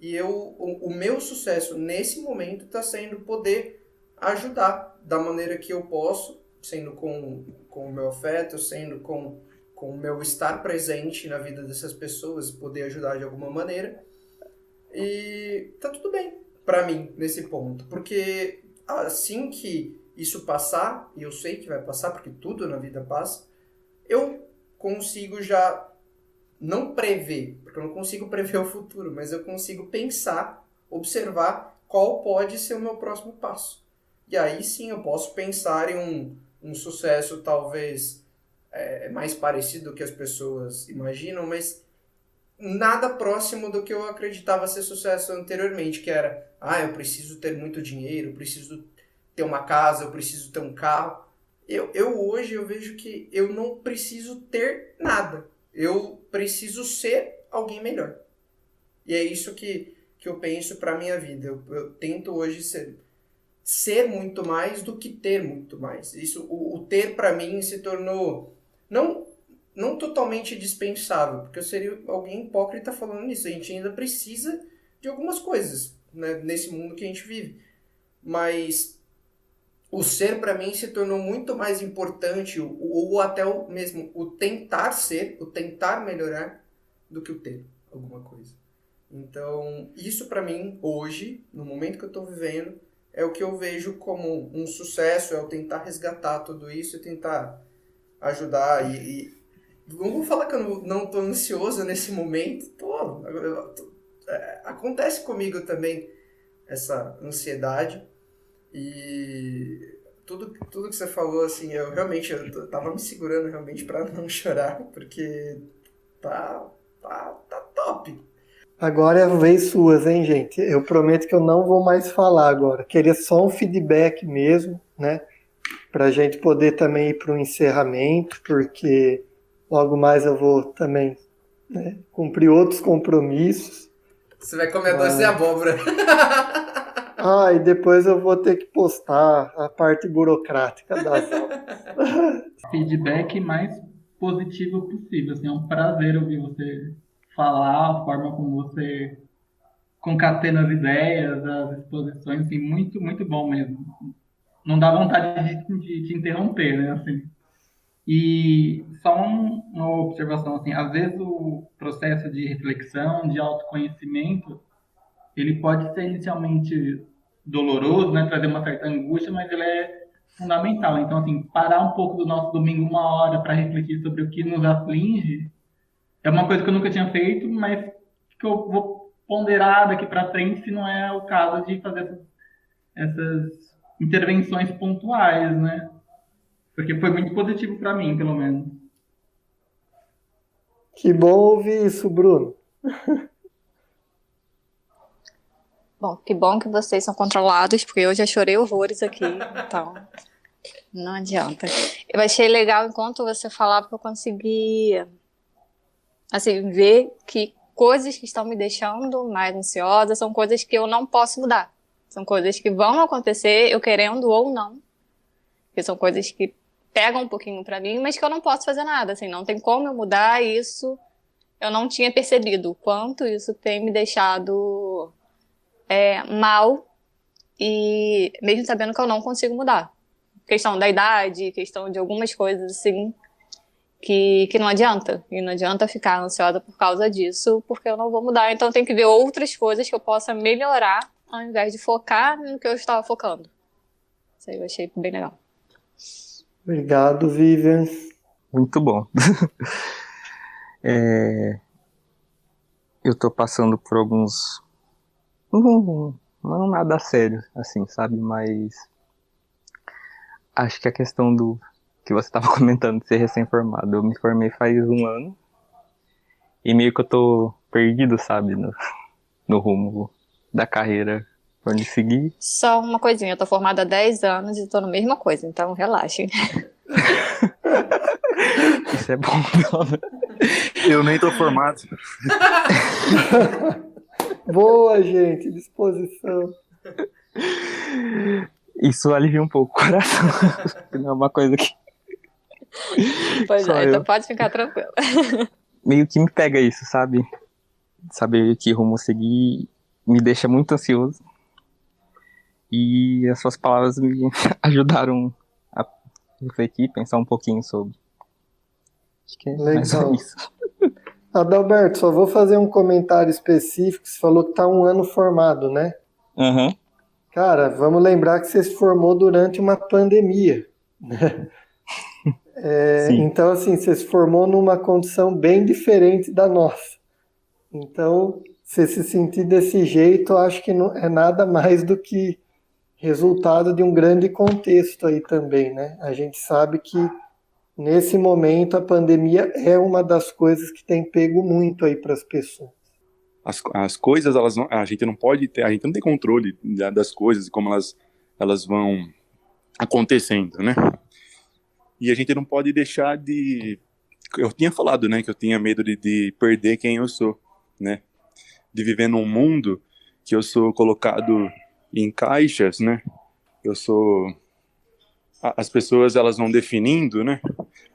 E o meu sucesso nesse momento está sendo poder ajudar da maneira que eu posso, sendo com o meu afeto, sendo com o meu estar presente na vida dessas pessoas, poder ajudar de alguma maneira. E tá tudo bem pra mim nesse ponto, porque assim que isso passar, e eu sei que vai passar, porque tudo na vida passa, eu consigo já não prever, porque eu não consigo prever o futuro, mas eu consigo pensar, observar qual pode ser o meu próximo passo. E aí sim eu posso pensar em um sucesso talvez mais parecido do que as pessoas imaginam, mas nada próximo do que eu acreditava ser sucesso anteriormente, que era, eu preciso ter muito dinheiro, eu preciso ter uma casa, eu preciso ter um carro. Hoje eu vejo que eu não preciso ter nada. Eu preciso ser alguém melhor. E é isso que eu penso para a minha vida. Eu tento hoje ser muito mais do que ter muito mais. Isso, o ter para mim se tornou não totalmente dispensável, porque eu seria alguém hipócrita falando nisso. A gente ainda precisa de algumas coisas, né, nesse mundo que a gente vive. Mas o ser para mim se tornou muito mais importante, ou até mesmo o tentar ser, o tentar melhorar, do que o ter alguma coisa. Então, isso para mim, hoje, no momento que eu estou vivendo, é o que eu vejo como um sucesso, é o tentar resgatar tudo isso e tentar ajudar. E não vou falar que eu não estou ansioso nesse momento, acontece comigo também essa ansiedade. E tudo que você falou, assim, eu tava me segurando realmente para não chorar, porque tá top. Agora é a vez suas, hein, gente? Eu prometo que eu não vou mais falar agora. Queria só um feedback mesmo, né? Pra gente poder também ir para o encerramento, porque logo mais eu vou também, né, cumprir outros compromissos. Você vai comer doce de abóbora. E depois eu vou ter que postar a parte burocrática das aulas. Feedback mais positivo possível. Assim, é um prazer ouvir você falar, a forma como você concatena as ideias, as exposições, assim, muito, muito bom mesmo. Não dá vontade de te interromper, né? Assim. E só uma observação, assim, às vezes o processo de reflexão, de autoconhecimento, ele pode ser inicialmente doloroso, né, trazer uma certa angústia, mas ele é fundamental. Então, assim, parar um pouco do nosso domingo 1 hora para refletir sobre o que nos aflige é uma coisa que eu nunca tinha feito, mas que eu vou ponderar daqui para frente se não é o caso de fazer essas intervenções pontuais, né? Porque foi muito positivo para mim, pelo menos. Que bom ouvir isso, Bruno. Bom, que bom que vocês são controlados, porque eu já chorei horrores aqui, então não adianta. Eu achei legal, enquanto você falava, que eu consegui, assim, ver que coisas que estão me deixando mais ansiosa são coisas que eu não posso mudar. São coisas que vão acontecer, eu querendo ou não. Que são coisas que pegam um pouquinho pra mim, mas que eu não posso fazer nada, assim, não tem como eu mudar isso. Eu não tinha percebido o quanto isso tem me deixado mal, e mesmo sabendo que eu não consigo mudar. Questão da idade, questão de algumas coisas assim, que não adianta. E não adianta ficar ansiosa por causa disso, porque eu não vou mudar. Então tem que ver outras coisas que eu possa melhorar, ao invés de focar no que eu estava focando. Isso aí eu achei bem legal. Obrigado, Vivian. Muito bom. Eu tô passando por alguns... Não nada sério, assim, sabe? Mas acho que a questão do que você estava comentando de ser recém-formado. Eu me formei faz 1 ano e meio que eu tô perdido, sabe? No rumo da carreira, pra onde seguir. Só uma coisinha, eu tô formada há 10 anos e tô na mesma coisa, então relaxem. Isso é bom, pelo menos. Eu nem tô formado. Boa, gente, disposição. Isso alivia um pouco o coração. Não é uma coisa que... Pois Só então eu. pode ficar tranquilo. Meio que me pega isso, sabe? Saber que rumo seguir me deixa muito ansioso. E as suas palavras me ajudaram a refletir, pensar um pouquinho sobre. Acho que é mais Legal. isso. Adalberto, só vou fazer um comentário específico. Você falou que está um ano formado, né? Uhum. Cara, vamos lembrar que você se formou durante uma pandemia, né? Sim. Então, assim, você se formou numa condição bem diferente da nossa. Então, você se sentir desse jeito, eu acho que não é nada mais do que resultado de um grande contexto aí também, né? A gente sabe que nesse momento a pandemia é uma das coisas que tem pego muito aí para as pessoas. As coisas, a gente não pode ter, a gente não tem controle das coisas e como elas vão acontecendo, né? E a gente não pode deixar de... Eu tinha falado, né, que eu tinha medo de perder quem eu sou, né? De viver num mundo que eu sou colocado em caixas, né? Eu sou... As pessoas, elas vão definindo, né?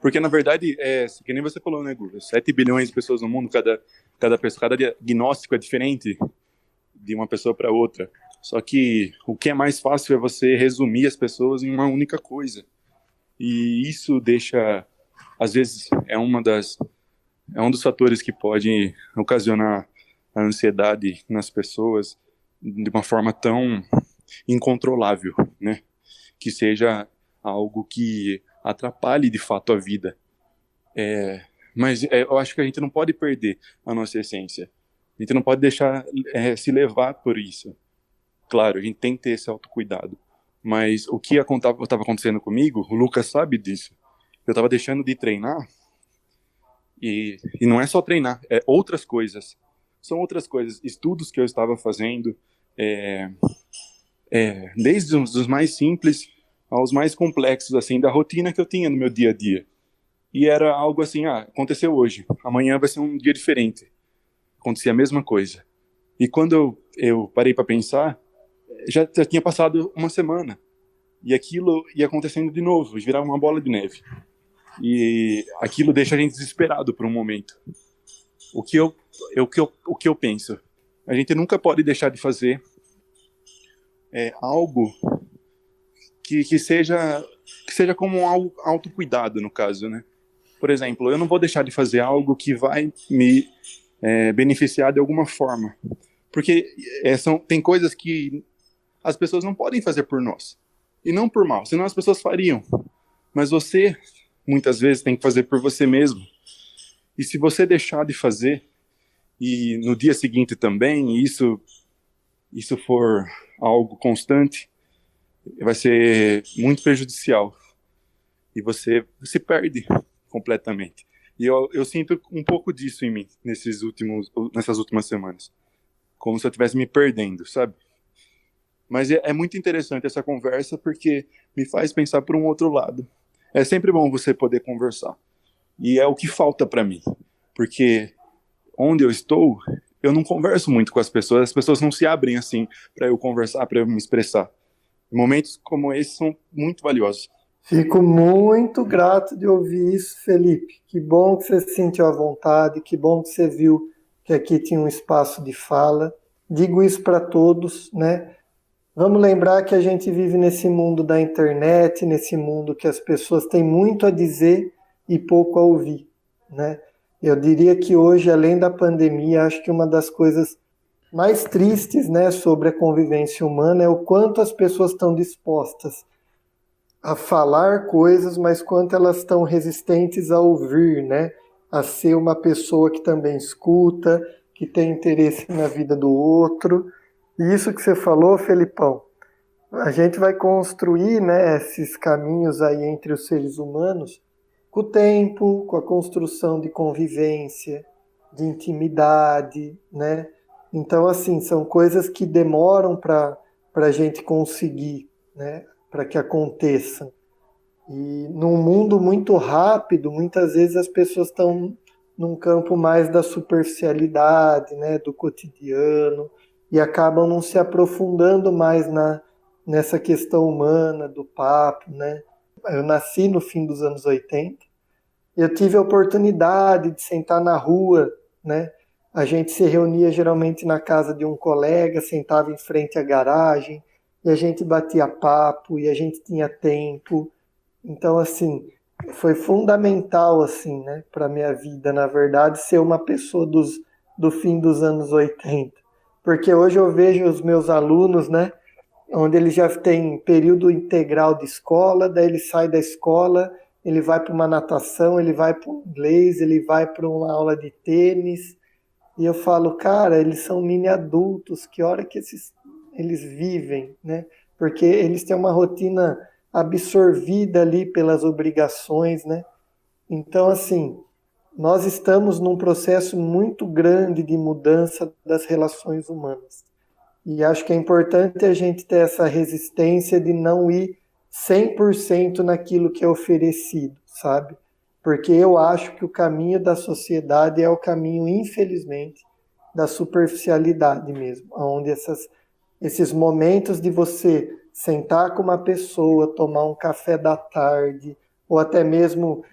Porque, na verdade, que nem você falou, né, Gu? 7 bilhões de pessoas no mundo, cada pessoa, cada diagnóstico é diferente de uma pessoa para outra. Só que o que é mais fácil é você resumir as pessoas em uma única coisa. E isso deixa, às vezes, é um dos fatores que pode ocasionar a ansiedade nas pessoas de uma forma tão incontrolável, né? Que seja algo que atrapalhe de fato a vida. Mas eu acho que a gente não pode perder a nossa essência. A gente não pode deixar se levar por isso. Claro, a gente tem que ter esse autocuidado. Mas o que estava acontecendo comigo, o Lucas sabe disso. Eu estava deixando de treinar, e não é só treinar, é outras coisas. São outras coisas, estudos que eu estava fazendo, desde os mais simples aos mais complexos, assim, da rotina que eu tinha no meu dia a dia. E era algo assim, aconteceu hoje, amanhã vai ser um dia diferente. Acontecia a mesma coisa. E quando eu parei para pensar, já tinha passado uma semana. E aquilo ia acontecendo de novo, virava uma bola de neve. E aquilo deixa a gente desesperado por um momento. O que eu penso? A gente nunca pode deixar de fazer algo que seja como um autocuidado, no caso, né? Por exemplo, eu não vou deixar de fazer algo que vai me beneficiar de alguma forma. Porque tem coisas que as pessoas não podem fazer por nós. E não por mal, senão as pessoas fariam. Mas você, muitas vezes, tem que fazer por você mesmo. E se você deixar de fazer, e no dia seguinte também, isso for algo constante, vai ser muito prejudicial. E você se perde completamente. E eu sinto um pouco disso em mim, nessas últimas semanas. Como se eu estivesse me perdendo, sabe? Mas é muito interessante essa conversa, porque me faz pensar por um outro lado. É sempre bom você poder conversar. E é o que falta para mim. Porque onde eu estou, eu não converso muito com as pessoas não se abrem assim para eu conversar, para eu me expressar. Momentos como esse são muito valiosos. Fico muito grato de ouvir isso, Felipe. Que bom que você se sentiu à vontade, que bom que você viu que aqui tinha um espaço de fala. Digo isso para todos, né? Vamos lembrar que a gente vive nesse mundo da internet, nesse mundo que as pessoas têm muito a dizer e pouco a ouvir, né? Eu diria que hoje, além da pandemia, acho que uma das coisas mais tristes, né, sobre a convivência humana é o quanto as pessoas estão dispostas a falar coisas, mas quanto elas estão resistentes a ouvir, né? A ser uma pessoa que também escuta, que tem interesse na vida do outro. E isso que você falou, Felipão, a gente vai construir, né, esses caminhos aí entre os seres humanos com o tempo, com a construção de convivência, de intimidade, né? Então, assim, são coisas que demoram para a gente conseguir, né, para que aconteçam. E num mundo muito rápido, muitas vezes as pessoas estão num campo mais da superficialidade, né, do cotidiano, e acabam não se aprofundando mais nessa questão humana, do papo, né? Eu nasci no fim dos anos 80, e eu tive a oportunidade de sentar na rua, né, A gente se reunia geralmente na casa de um colega, sentava em frente à garagem, e a gente batia papo, e a gente tinha tempo. Então, assim, foi fundamental, assim, né, para minha vida, na verdade, ser uma pessoa do fim dos anos 80. Porque hoje eu vejo os meus alunos, né, onde eles já têm período integral de escola, daí ele sai da escola, ele vai para uma natação, ele vai para um inglês, ele vai para uma aula de tênis, e eu falo, cara, eles são mini adultos, que hora que eles vivem, né? Porque eles têm uma rotina absorvida ali pelas obrigações, né? Então, assim, nós estamos num processo muito grande de mudança das relações humanas. E acho que é importante a gente ter essa resistência de não ir 100% naquilo que é oferecido, sabe? Porque eu acho que o caminho da sociedade é o caminho, infelizmente, da superficialidade mesmo, onde esses momentos de você sentar com uma pessoa, tomar um café da tarde, ou até mesmo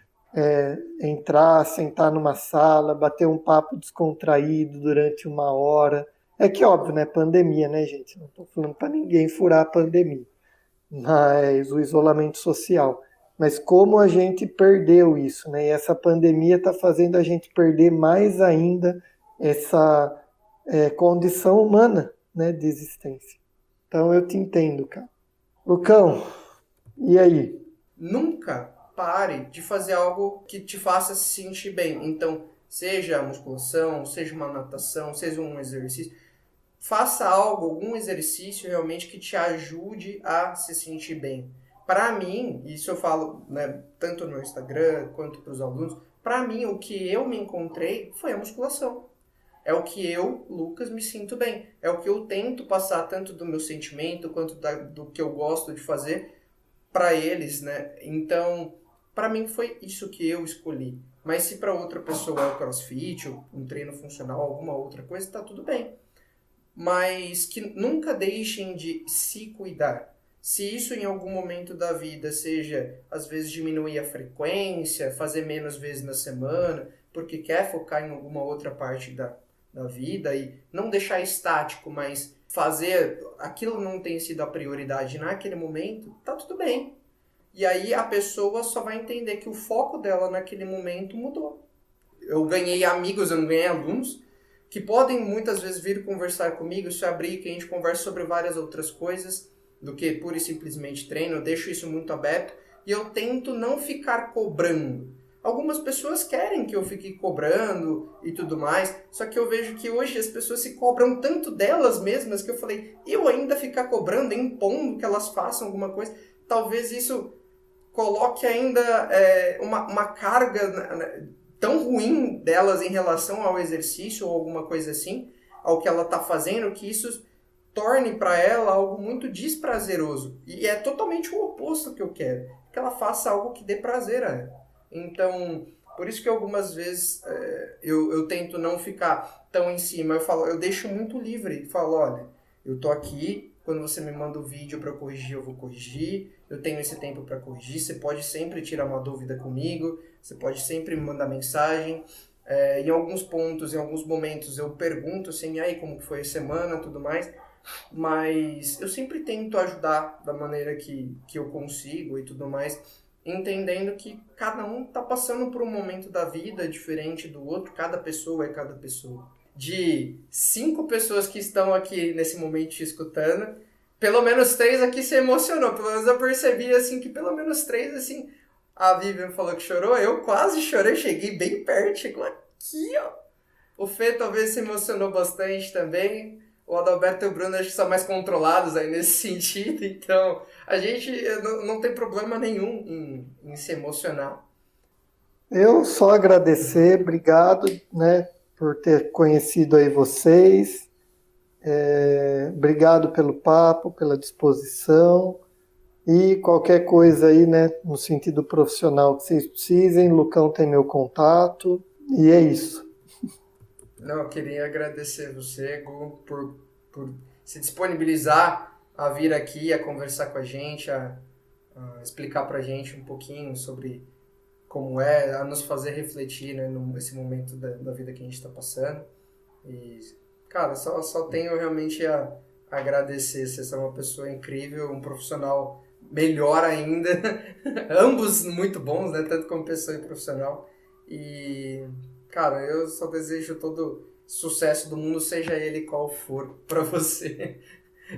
entrar, sentar numa sala, bater um papo descontraído durante uma hora. É que óbvio, né? Pandemia, né, gente? Não estou falando para ninguém furar a pandemia, mas o isolamento social. Mas como a gente perdeu isso, né? E essa pandemia está fazendo a gente perder mais ainda essa condição humana, né, de existência. Então eu te entendo, cara. Lucão, e aí? Nunca pare de fazer algo que te faça se sentir bem. Então, seja a musculação, seja uma natação, seja um exercício, faça algo, algum exercício realmente que te ajude a se sentir bem. Para mim, isso eu falo, né, tanto no Instagram quanto para os alunos, para mim o que eu me encontrei foi a musculação. É o que eu, Lucas, me sinto bem. É o que eu tento passar tanto do meu sentimento quanto do que eu gosto de fazer para eles, né? Então, para mim foi isso que eu escolhi. Mas se para outra pessoa é o CrossFit, ou um treino funcional, alguma outra coisa, tá tudo bem. Mas que nunca deixem de se cuidar. Se isso em algum momento da vida seja, às vezes, diminuir a frequência, fazer menos vezes na semana, porque quer focar em alguma outra parte da vida e não deixar estático, mas fazer aquilo não tem sido a prioridade naquele momento, tá tudo bem. E aí a pessoa só vai entender que o foco dela naquele momento mudou. Eu ganhei amigos, eu não ganhei alunos, que podem muitas vezes vir conversar comigo, se abrir, que a gente conversa sobre várias outras coisas do que pura e simplesmente treino. Eu deixo isso muito aberto e eu tento não ficar cobrando. Algumas pessoas querem que eu fique cobrando e tudo mais, só que eu vejo que hoje as pessoas se cobram tanto delas mesmas que eu falei, eu ainda ficar cobrando, impondo que elas façam alguma coisa, talvez isso coloque ainda uma carga tão ruim delas em relação ao exercício ou alguma coisa assim, ao que ela está fazendo, que isso torne para ela algo muito desprazeroso. E é totalmente o oposto que eu quero, que ela faça algo que dê prazer a ela. Então, por isso que algumas vezes eu tento não ficar tão em cima. Eu deixo muito livre. Falo, olha, eu tô aqui, quando você me manda o vídeo para eu corrigir, eu vou corrigir. Eu tenho esse tempo para corrigir. Você pode sempre tirar uma dúvida comigo. Você pode sempre me mandar mensagem. Em alguns pontos, em alguns momentos, eu pergunto assim, e aí, como que foi a semana, tudo mais. Mas eu sempre tento ajudar da maneira que eu consigo e tudo mais, entendendo que cada um está passando por um momento da vida diferente do outro, cada pessoa é cada pessoa. De 5 pessoas que estão aqui nesse momento te escutando, pelo menos 3 aqui se emocionou, pelo menos eu percebi assim, que pelo menos 3, assim, a Vivian falou que chorou, eu quase chorei, cheguei bem perto, chegou aqui, ó. O Fê talvez se emocionou bastante também. O Adalberto e o Bruno acho que são mais controlados aí nesse sentido, então a gente não tem problema nenhum em se emocionar. Eu só agradecer, obrigado, né, por ter conhecido aí vocês, obrigado pelo papo, pela disposição, e qualquer coisa aí, né, no sentido profissional que vocês precisem, Lucão tem meu contato, e é isso. Não, eu queria agradecer você, Gu, por se disponibilizar a vir aqui, a conversar com a gente, a explicar pra gente um pouquinho sobre como a nos fazer refletir, né, nesse momento da vida que a gente está passando. E, cara, só tenho realmente a agradecer. Você é uma pessoa incrível, um profissional melhor ainda. Ambos muito bons, né? Tanto como pessoa e profissional. E, cara, eu só desejo todo sucesso do mundo, seja ele qual for, pra você.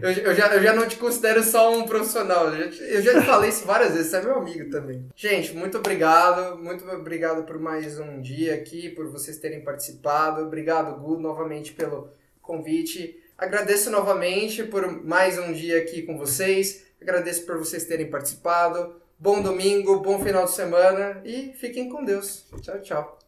Eu já não te considero só um profissional. Eu já te falei isso várias vezes, você é meu amigo também. Gente, muito obrigado por mais um dia aqui, por vocês terem participado. Obrigado, Gu, novamente pelo convite. Agradeço novamente por mais um dia aqui com vocês. Agradeço por vocês terem participado. Bom domingo, bom final de semana e fiquem com Deus. Tchau, tchau.